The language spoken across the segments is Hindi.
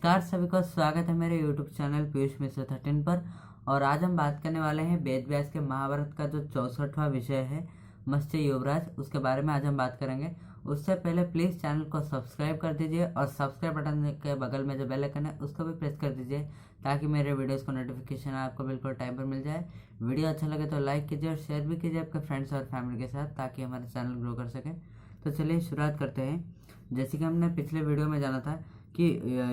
नमस्कार सभी को स्वागत है मेरे YouTube चैनल पीयूष मिश्र 13 पर। और आज हम बात करने वाले हैं वेद व्यास के महाभारत का जो 64वां विषय है मत्स्य युवराज, उसके बारे में आज हम बात करेंगे। उससे पहले प्लीज़ चैनल को सब्सक्राइब कर दीजिए और सब्सक्राइब बटन के बगल में जो बेल आइकन है उसको भी प्रेस कर दीजिए ताकि मेरे वीडियोज़ को नोटिफिकेशन आपको बिल्कुल टाइम पर मिल जाए। वीडियो अच्छा लगे तो लाइक कीजिए और शेयर भी कीजिए आपके फ्रेंड्स और फैमिली के साथ ताकि हमारा चैनल ग्रो कर सके। तो चलिए शुरुआत करते हैं। जैसे कि हमने पिछले वीडियो में जाना था कि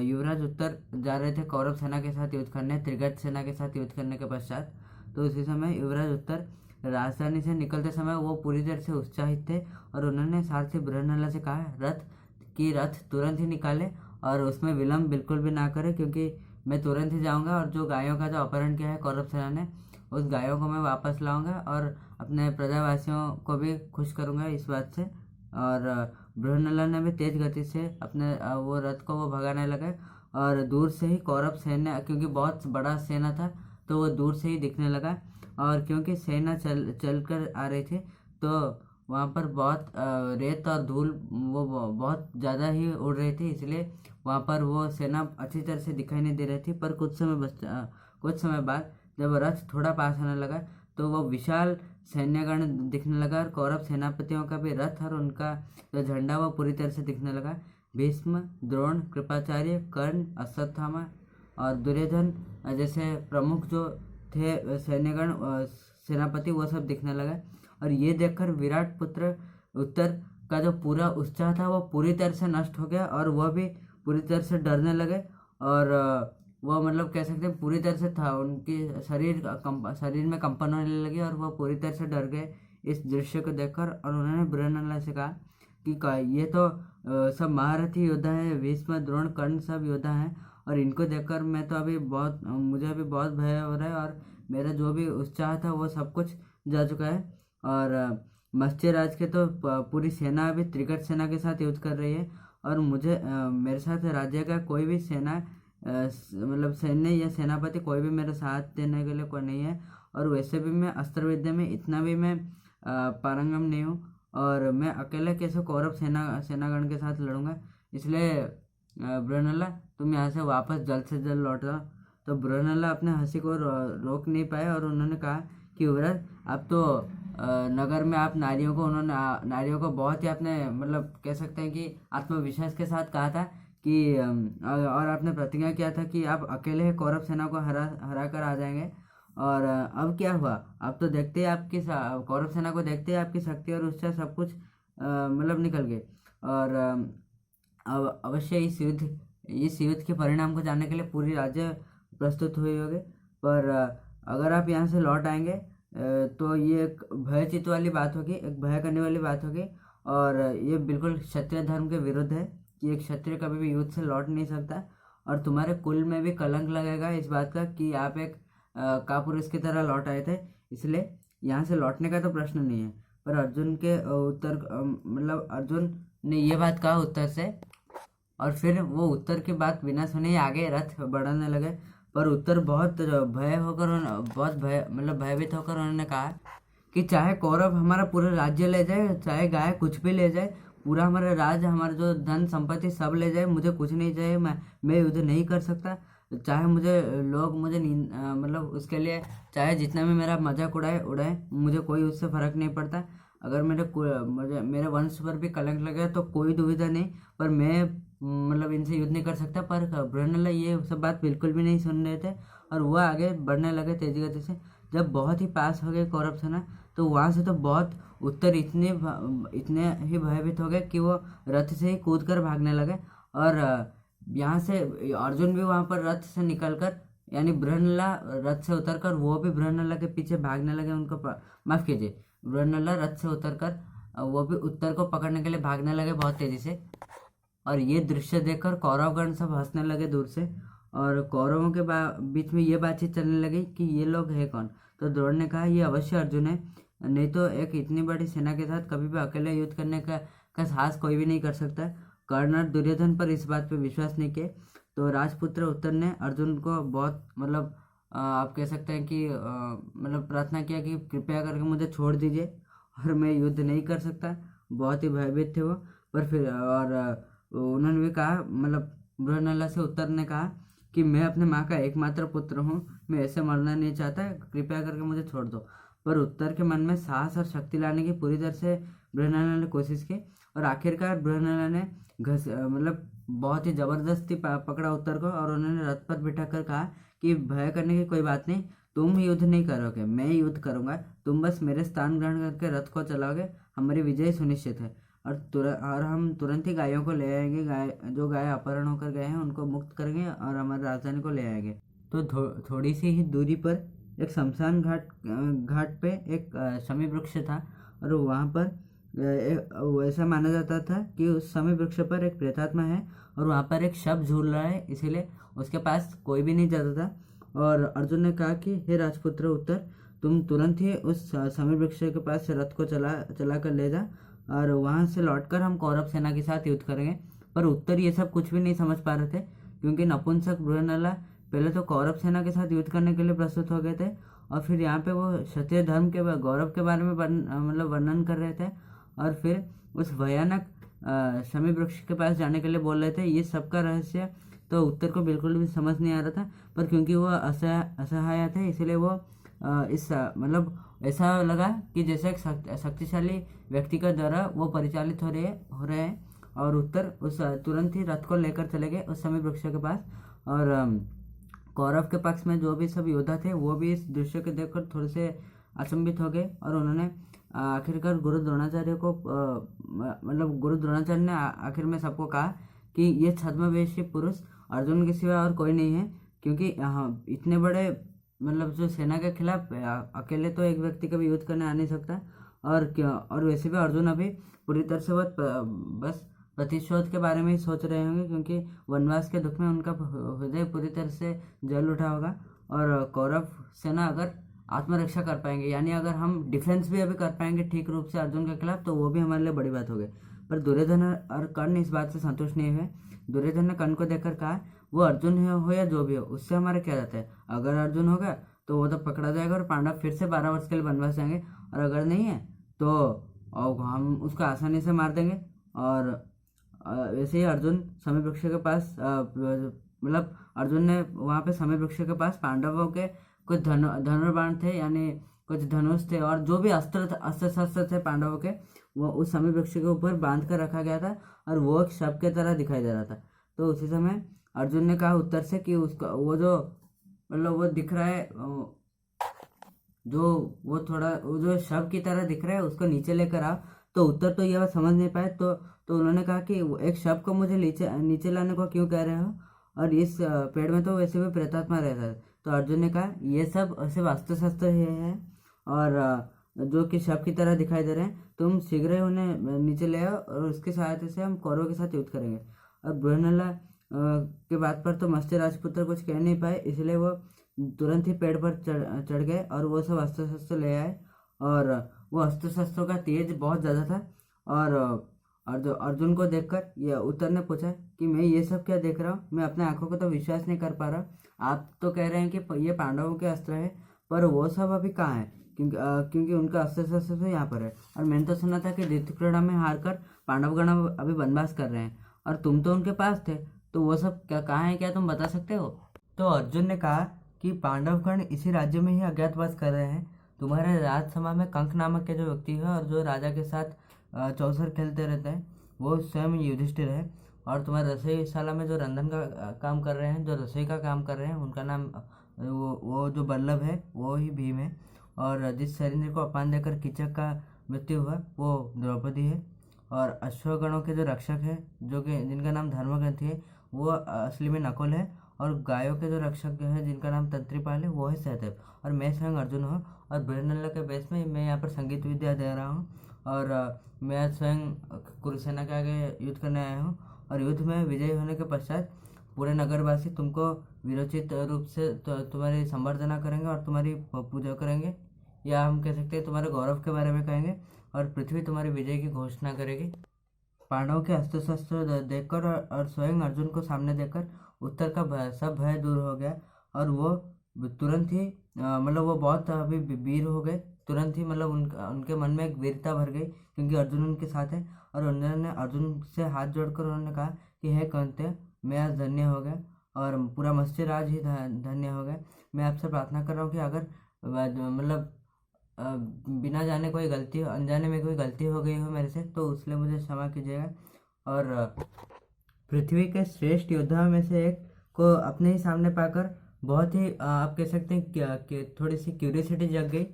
युवराज उत्तर जा रहे थे कौरव सेना के साथ युद्ध करने, त्रिगर्त सेना के साथ युद्ध करने के पश्चात। तो उसी समय युवराज उत्तर राजधानी से निकलते समय वो पूरी तरह से उत्साहित थे और उन्होंने सारथी बृहन्नला से कहा रथ तुरंत ही निकाले और उसमें विलंब बिल्कुल भी ना करे, क्योंकि मैं तुरंत ही जाऊंगा और जो गायों का जो अपहरण किया है कौरव सेना ने उस गायों को मैं वापस लाऊंगा और अपने प्रजावासियों को भी खुश करूंगा इस बात से। और बृहन्नला ने भी तेज गति से अपने वो रथ को वो भगाने लगे और दूर से ही कौरव सेना, क्योंकि बहुत बड़ा सेना था तो वो दूर से ही दिखने लगा। और क्योंकि सेना चल कर आ रही थी तो वहाँ पर बहुत रेत और धूल वो बहुत ज़्यादा ही उड़ रही थी, इसलिए वहाँ पर वो सेना अच्छी तरह से दिखाई नहीं दे रही थी। पर कुछ समय बाद जब रथ थोड़ा पास आने लगा तो वो विशाल सैन्यगण दिखने लगा और कौरव सेनापतियों का भी रथ और उनका जो झंडा वो पूरी तरह से दिखने लगा। भीष्म, द्रोण, कृपाचार्य, कर्ण, अश्वत्थामा और दुर्योधन जैसे प्रमुख जो थे सैन्यगण सेनापति वो सब दिखने लगा। और ये देखकर विराट पुत्र उत्तर का जो पूरा उत्साह था वो पूरी तरह से नष्ट हो गया और वह भी पूरी तरह से डरने लगे। और वो मतलब कह सकते हैं पूरी तरह से था, उनकी शरीर में कंपन होने लगी और वह पूरी तरह से डर गए इस दृश्य को देखकर। और उन्होंने बृहन्नला से कहा कि ये तो सब महारथी योद्धा है, भीष्म, द्रोण, कर्ण सब योद्धा हैं और इनको देखकर मुझे अभी बहुत भय हो रहा है और मेरा जो भी उत्साह था वो सब कुछ जा चुका है। और मत्स्यराज के तो पूरी सेना अभी त्रिगर्त सेना के साथ युद्ध कर रही है और मुझे मेरे साथ राज्य का कोई भी सेना मतलब सैन्य या सेनापति कोई भी मेरे साथ देने के लिए कोई नहीं है। और वैसे भी मैं अस्त्र विद्या में इतना भी मैं पारंगम नहीं हूँ और मैं अकेले कैसे कौरव सेनागण के साथ लड़ूंगा। इसलिए बृहन्नला तुम यहाँ से वापस जल्द से जल्द लौट जाओ। तो बृहन्नला अपने हंसी को रोक नहीं पाए और उन्होंने कहा कि युवराज आप तो नगर में आप नारियों को बहुत ही आपने मतलब कह सकते हैं कि आत्मविश्वास के साथ कहा था कि और आपने प्रतिज्ञा किया था कि आप अकेले कौरव सेना को हरा कर आ जाएंगे। और अब क्या हुआ? अब तो देखते ही आपकी कौरव सेना को देखते ही आपकी शक्ति और उत्साह सब कुछ मतलब निकल गए। और अब अवश्य इस युद्ध के परिणाम को जानने के लिए पूरी राज्य प्रस्तुत हुई होगी। पर अगर आप यहाँ से लौट आएंगे तो ये एक भयचित वाली बात होगी, एक भय करने वाली बात होगी। और ये बिल्कुल क्षत्रिय धर्म के विरुद्ध है कि एक क्षत्रिय कभी भी युद्ध से लौट नहीं सकता और तुम्हारे कुल में भी कलंक लगेगा इस बात का कि आप एक कापुरुष की तरह लौट आए थे। इसलिए यहाँ से लौटने का तो प्रश्न नहीं है। पर अर्जुन के मतलब अर्जुन ने ये बात कहा उत्तर से और फिर वो उत्तर की बात बिना सुने ही आगे रथ बढ़ाने लगे। पर उत्तर बहुत भयभीत होकर उन्होंने कहा कि चाहे कौरव हमारा पूरा राज्य ले जाए, चाहे गाय कुछ भी ले जाए, पूरा हमारा राज्य, हमारा जो धन संपत्ति सब ले जाए, मुझे कुछ नहीं चाहिए। मैं युद्ध नहीं कर सकता। चाहे मुझे मतलब उसके लिए चाहे जितना भी मेरा मजाक उड़ाए मुझे कोई उससे फर्क नहीं पड़ता। अगर मेरे वंश पर भी कलंक लगे तो कोई दुविधा नहीं, पर मैं मतलब इनसे युद्ध नहीं कर सकता। पर बृहन्नला ये सब बात बिल्कुल भी नहीं सुन रहे थे और वह आगे बढ़ने लगे तेजी गति से। जब बहुत ही पास हो गए कौरव सेना तो वहाँ से तो बहुत उत्तर इतने ही भयभीत हो गए कि वो रथ से ही कूद कर भागने लगे। और यहाँ से अर्जुन भी वहाँ पर रथ से निकलकर यानी बृहन्नला रथ से उतरकर वो भी बृहन्नला के पीछे भागने लगे। माफ कीजिए, बृहन्नला रथ से उतरकर वो भी उत्तर को पकड़ने के लिए भागने लगे बहुत तेजी से। और ये दृश्य देखकर कौरवगण सब हंसने लगे दूर से और कौरवों के बीच में ये बातचीत चलने लगी कि ये लोग है कौन। तो द्रोण ने कहा ये अवश्य अर्जुन है, नहीं तो एक इतनी बड़ी सेना के साथ कभी भी अकेले युद्ध करने का साहस कोई भी नहीं कर सकता। कर्ण और दुर्योधन पर इस बात पे विश्वास नहीं किए। तो राजपुत्र उत्तर ने अर्जुन को बहुत मतलब आप कह सकते हैं कि मतलब प्रार्थना किया कि कृपया करके मुझे छोड़ दीजिए और मैं युद्ध नहीं कर सकता। बहुत ही भयभीत थे वो। पर फिर और उन्होंने भी कहा मतलब बृहन्नला से उत्तर ने कहा कि मैं अपने माँ का एकमात्र पुत्र हूँ, मैं ऐसे मरना नहीं चाहता, कृपया करके मुझे छोड़ दो। पर उत्तर के मन में साहस और शक्ति लाने की पूरी तरह से बृहन्नला ने कोशिश की और आखिरकार बृहन्नला ने मतलब बहुत ही जबरदस्ती पकड़ा उत्तर को और उन्होंने रथ पर बिठा कर कहा कि भय करने की कोई बात नहीं, तुम युद्ध नहीं करोगे, मैं युद्ध करूंगा, तुम बस मेरे स्थान ग्रहण करके रथ को चलाओगे, हमारी विजय सुनिश्चित है। और हम तुरंत ही गायों को ले आएंगे, जो गाय अपहरण होकर गए हैं उनको मुक्त करेंगे और हमारी राजधानी को ले आएंगे। तो थोड़ी सी ही दूरी पर एक शमशान घाट पे एक शमी वृक्ष था और वहाँ पर ऐसा माना जाता था कि उस शमी वृक्ष पर एक प्रेतात्मा है और वहाँ पर एक शव झूल रहा है, इसीलिए उसके पास कोई भी नहीं जाता था। और अर्जुन ने कहा कि हे राजपुत्र उत्तर, तुम तुरंत ही उस शमी वृक्ष के पास रथ को चला कर ले जा और वहाँ से लौटकर हम कौरव सेना के साथ युद्ध करेंगे। पर उत्तर ये सब कुछ भी नहीं समझ पा रहे थे, क्योंकि नपुंसक बृहन्नला पहले तो कौरव सेना के साथ युद्ध करने के लिए प्रस्तुत हो गए थे और फिर यहाँ पे वो क्षत्रिय धर्म के गौरव के बारे में मतलब वर्णन कर रहे थे और फिर उस भयानक शमी वृक्ष के पास जाने के लिए बोल रहे थे। ये सबका रहस्य तो उत्तर को बिल्कुल भी समझ नहीं आ रहा था, पर क्योंकि वो असहाय थे इसलिए वो मतलब ऐसा लगा कि जैसे एक शक्तिशाली व्यक्ति का द्वारा वो परिचालित हो रहे हैं और उत्तर उस तुरंत ही रथ को लेकर चले गए उस समय वृक्ष के पास। और कौरव के पक्ष में जो भी सब योद्धा थे वो भी इस दृश्य को देखकर थोड़े से अचंभित हो गए और उन्होंने आखिरकार गुरु द्रोणाचार्य को मतलब गुरु द्रोणाचार्य ने आखिर में सबको कहा कि ये छद्मवेशी पुरुष अर्जुन के सिवा और कोई नहीं है, क्योंकि इतने बड़े मतलब जो सेना के खिलाफ अकेले तो एक व्यक्ति कभी युद्ध करने आ नहीं सकता। और वैसे भी अर्जुन अभी पूरी तरह से बस प्रतिशोध के बारे में ही सोच रहे होंगे, क्योंकि वनवास के दुख में उनका हृदय पूरी तरह से जल उठा होगा। और कौरव सेना अगर आत्मरक्षा कर पाएंगे, यानी अगर हम डिफेंस भी अभी कर पाएंगे ठीक रूप से अर्जुन के खिलाफ, तो वो भी हमारे लिए बड़ी बात होगी। पर दुर्योधन और कर्ण इस बात से संतुष्ट नहीं हुए। दुर्योधन ने कर्ण को देखकर कहा, वो अर्जुन हो या जो भी हो, उससे हमारा क्या रहता है, अगर अर्जुन होगा तो वो तो पकड़ा जाएगा और पांडव फिर से 12 वर्ष के लिए वनवास जाएंगे, और अगर नहीं है तो हम उसको आसानी से मार देंगे। और वैसे ही अर्जुन समय वृक्ष के पास मतलब अर्जुन ने वहाँ पे समय वृक्ष के पास पांडवों के कुछ धनुर्बाण थे, यानी कुछ धनुष थे और जो भी अस्त्र शस्त्र थे पांडवों के, वो उस समय वृक्ष के ऊपर बांध कर रखा गया था और वो एक शव के तरह दिखाई दे रहा था। तो उसी समय अर्जुन ने कहा उत्तर से कि उसका वो जो मतलब वो दिख रहा है, वो जो शव की तरह दिख रहा है, उसको नीचे लेकर आओ। तो उत्तर तो ये बात समझ नहीं पाए, तो उन्होंने कहा कि एक शव को मुझे नीचे लाने को क्यों कह रहे हो, और इस पेड़ में तो वैसे भी प्रेतात्मा रहता है। तो अर्जुन ने कहा ये सब सिर्फ अस्त्र शस्त्र है और जो कि शव की तरह दिखाई दे रहे हैं, तुम शीघ्र ही उन्हें नीचे ले आओ और उसकी सहायता से हम कौरवों के साथ युद्ध करेंगे। और बृहन्नला के बात पर तो मत्स्य राजपुत्र कुछ कह नहीं पाए, इसलिए वो तुरंत ही पेड़ पर चढ़ गए और वो सब अस्त्र शस्त्र ले आए। और वो अस्त्र शस्त्रों का तेज बहुत ज़्यादा था। और अर्जुन को देखकर ये उत्तर ने पूछा कि मैं ये सब क्या देख रहा हूँ, मैं अपने आंखों को तो विश्वास नहीं कर पा रहा। आप तो कह रहे हैं कि ये पांडवों के अस्त्र है, पर वो सब अभी कहाँ है, क्योंकि उनका अस्त्र शस्त्र तो यहाँ पर है। और मैंने तो सुना था कि द्वितीय में हारकर पांडवगण अभी वनवास कर रहे हैं और तुम तो उनके पास थे, तो वो सब कहाँ है, क्या तुम बता सकते हो। तो अर्जुन ने कहा कि पांडवगण इसी राज्य में ही अज्ञातवास कर रहे हैं। तुम्हारे राजसभा में कंक नामक के जो व्यक्ति है और जो राजा के साथ चौसर खेलते रहते हैं, वो स्वयं युधिष्ठिर है। और तुम्हारे रसोईशाला में जो रंधन का काम कर रहे हैं, जो रसोई का काम कर रहे हैं, उनका नाम वो जो बल्लभ है वो ही भीम है। और जिस शरीर को अपमान देकर कीचक का मृत्यु हुआ वो द्रौपदी है। और अश्वगणों के जो रक्षक है, जो कि जिनका नाम धर्मग्रंथि है, वो असली में नकुल है। और गायों के जो रक्षक है जिनका नाम तंत्रीपाल है, वो है सहदेव। और मैं स्वयं अर्जुन हूँ और बृहन्नला के बेस में मैं यहाँ पर संगीत विद्या दे रहा हूँ। और मैं स्वयं कुरुसेना के आगे युद्ध करने आया हूँ। और युद्ध में विजयी होने के पश्चात पूरे नगरवासी तुमको विरोचित रूप से तुम्हारी संवर्धना करेंगे और तुम्हारी पूजा करेंगे, या हम कह सकते हैं तुम्हारे गौरव के बारे में कहेंगे, और पृथ्वी तुम्हारी विजय की घोषणा करेगी। पांडवों के अस्त्र शस्त्र देखकर और स्वयं अर्जुन को सामने देखकर उत्तर का सब भय दूर हो गया और वो तुरंत ही मतलब वो बहुत अभी वीर हो गए। तुरंत ही मतलब उनके मन में एक वीरता भर गई, क्योंकि अर्जुन उनके साथ है। और उन्होंने अर्जुन से हाथ जोड़कर उन्होंने कहा कि हे कौन्तेय, मैं आज धन्य हो गया और पूरा मस्जिद आज ही धन्य हो गया। मैं आपसे प्रार्थना कर रहा हूँ कि अगर मतलब बिना जाने कोई गलती अनजाने में कोई गलती हो गई हो मेरे से तो उसलिए मुझे क्षमा कीजिएगा। और पृथ्वी के श्रेष्ठ योद्धाओं में से एक को अपने ही सामने पाकर बहुत ही आप कह सकते हैं कि थोड़ी सी क्यूरियोसिटी जग गई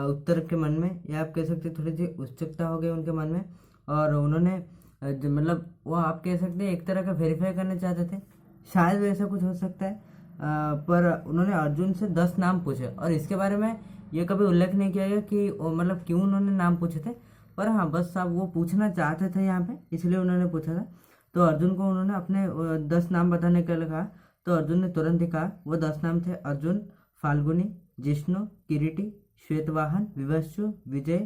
उत्तर के मन में, या आप कह सकते हैं थोड़ी सी उत्सुकता हो गई उनके मन में। और उन्होंने मतलब वो आप कह सकते हैं एक तरह का वेरीफाई करना चाहते थे, शायद वैसा कुछ हो सकता है। पर उन्होंने अर्जुन से 10 नाम पूछे और इसके बारे में ये कभी उल्लेख नहीं किया गया कि मतलब क्यों उन्होंने नाम पूछे थे। पर हाँ, बस अब वो पूछना चाहते थे यहाँ पे, इसलिए उन्होंने पूछा था। तो अर्जुन को उन्होंने अपने 10 नाम बताने के लिए कहा, तो अर्जुन ने तुरंत ही कहा। वो 10 नाम थे अर्जुन, फाल्गुनी, जिष्णु, किरीटी, श्वेतवाहन, विवस्वान, विजय,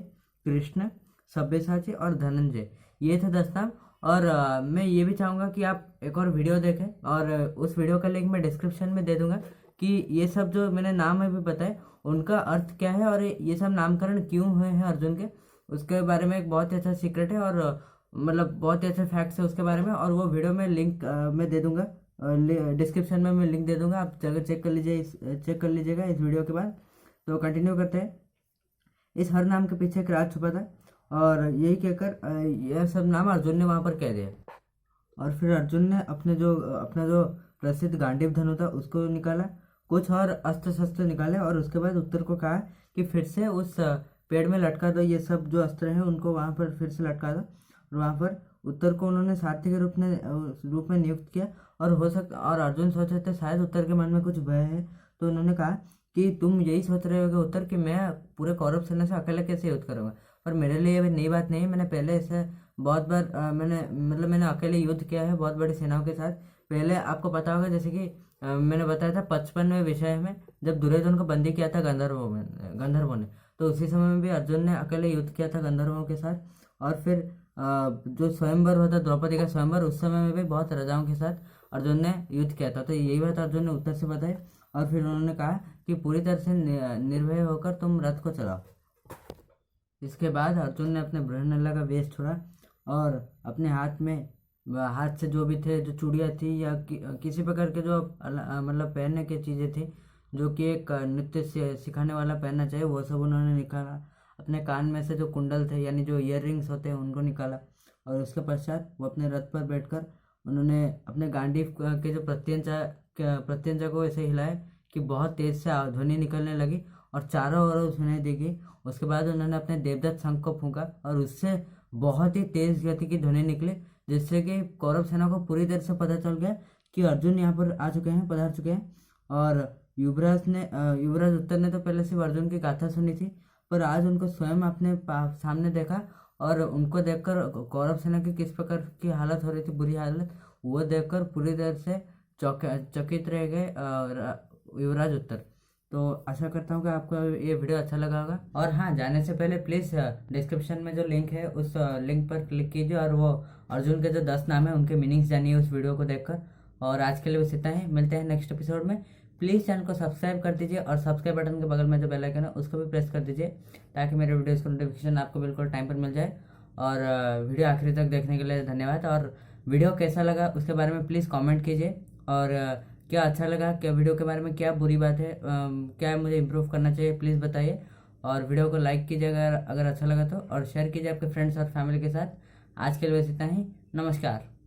कृष्ण, सब्यसाची और धनंजय। ये थे 10 नाम। और मैं ये भी चाहूँगा कि आप एक और वीडियो देखें और उस वीडियो का लिंक मैं डिस्क्रिप्शन में दे दूंगा कि ये सब जो मैंने नाम अभी बताए उनका अर्थ क्या है और ये सब नामकरण क्यों हुए हैं अर्जुन के, उसके बारे में एक बहुत ही अच्छा सीक्रेट है और मतलब बहुत ही अच्छे फैक्ट्स है उसके बारे में। और वो वीडियो में लिंक मैं दे दूंगा, डिस्क्रिप्शन में मैं लिंक दे दूंगा, आप जगह चेक कर लीजिएगा इस वीडियो के बाद। तो कंटिन्यू करते हैं। इस हर नाम के पीछे एक राज छुपा था और यही कहकर यह सब नाम अर्जुन ने वहाँ पर कह दिया। और फिर अर्जुन ने अपना जो प्रसिद्ध गांडीव धनु था उसको निकाला, कुछ और अस्त्र शस्त्र निकाले और उसके बाद उत्तर को कहा कि फिर से उस पेड़ में लटका दो ये सब जो अस्त्र हैं उनको वहाँ पर फिर से लटका दो। और वहाँ पर उत्तर को उन्होंने सारथी के रूप में नियुक्त किया। और अर्जुन सोच रहे थे शायद उत्तर के मन में कुछ भय है, तो उन्होंने कहा कि तुम यही सोच रहे होगे उत्तर कि मैं पूरे कौरव सेना से अकेले कैसे युद्ध करूँगा, पर मेरे लिए ये नई बात नहीं है। मैंने पहले ऐसे बहुत बार मैंने अकेले युद्ध किया है बहुत बड़ी सेनाओं के साथ। पहले आपको पता होगा जैसे कि मैंने बताया था 55वें विषय में, जब दुर्योधन को बंदी किया था गंधर्वों ने, तो उसी समय में भी अर्जुन ने अकेले युद्ध किया था गंधर्वों के साथ। और फिर जो स्वयंवर होता द्रौपदी का स्वयंवर, उस समय में भी बहुत राजाओं के साथ अर्जुन ने युद्ध किया था। तो यही बात अर्जुन ने उत्तर से बताई और फिर उन्होंने कहा कि पूरी तरह से निर्भय होकर तुम रथ को चलाओ। इसके बाद अर्जुन ने अपने बृहन्नला का वेश छोड़ा और अपने हाथ से जो भी थे, जो चूड़ियाँ थी या किसी प्रकार के जो मतलब पहनने की चीज़ें थी जो कि एक नृत्य सिखाने वाला पहनना चाहिए, वो सब उन्होंने निकाला। अपने कान में से जो कुंडल थे यानी जो ईयर रिंग्स होते हैं उनको निकाला। और उसके पश्चात वो अपने रथ पर बैठकर उन्होंने अपने गांडीव के जो प्रत्यंचा को ऐसे हिलाया कि बहुत तेज से ध्वनि निकलने लगी और चारों ओर सुनाई देगी। उसके बाद उन्होंने अपने देवदत्त शंख को फूंका और उससे बहुत ही तेज गति की ध्वनि निकली, जिससे कि कौरव सेना को पूरी तरह से पता चल गया कि अर्जुन यहाँ पर आ चुके हैं, पधार चुके हैं। और युवराज उत्तर ने तो पहले सिर्फ अर्जुन की गाथा सुनी थी, पर आज उनको स्वयं अपने सामने देखा और उनको देखकर कौरव सेना की किस प्रकार की हालत हो रही थी, बुरी हालत, वो देखकर पूरी तरह से चकित रह गए युवराज उत्तर। तो आशा करता हूँ कि आपको ये वीडियो अच्छा लगा होगा। और हाँ, जाने से पहले प्लीज़ डिस्क्रिप्शन में जो लिंक है उस लिंक पर क्लिक कीजिए और वो अर्जुन के जो 10 नाम है उनके मीनिंग्स जानिए उस वीडियो को देखकर। और आज के लिए बस इतना ही, मिलते हैं नेक्स्ट एपिसोड में। प्लीज़ चैनल को सब्सक्राइब कर दीजिए और सब्सक्राइब बटन के बगल में जो बेल आइकन है उसको भी प्रेस कर दीजिए ताकि मेरे वीडियोज़ का नोटिफिकेशन आपको बिल्कुल टाइम पर मिल जाए। और वीडियो आखिरी तक देखने के लिए धन्यवाद। और वीडियो कैसा लगा उसके बारे में प्लीज़ कमेंट कीजिए और क्या अच्छा लगा, क्या वीडियो के बारे में क्या बुरी बात है, क्या मुझे इम्प्रूव करना चाहिए, प्लीज़ बताइए। और वीडियो को लाइक कीजिए अगर अच्छा लगा तो, और शेयर कीजिए आपके फ्रेंड्स और फैमिली के साथ। आज के लिए बस इतना ही, नमस्कार।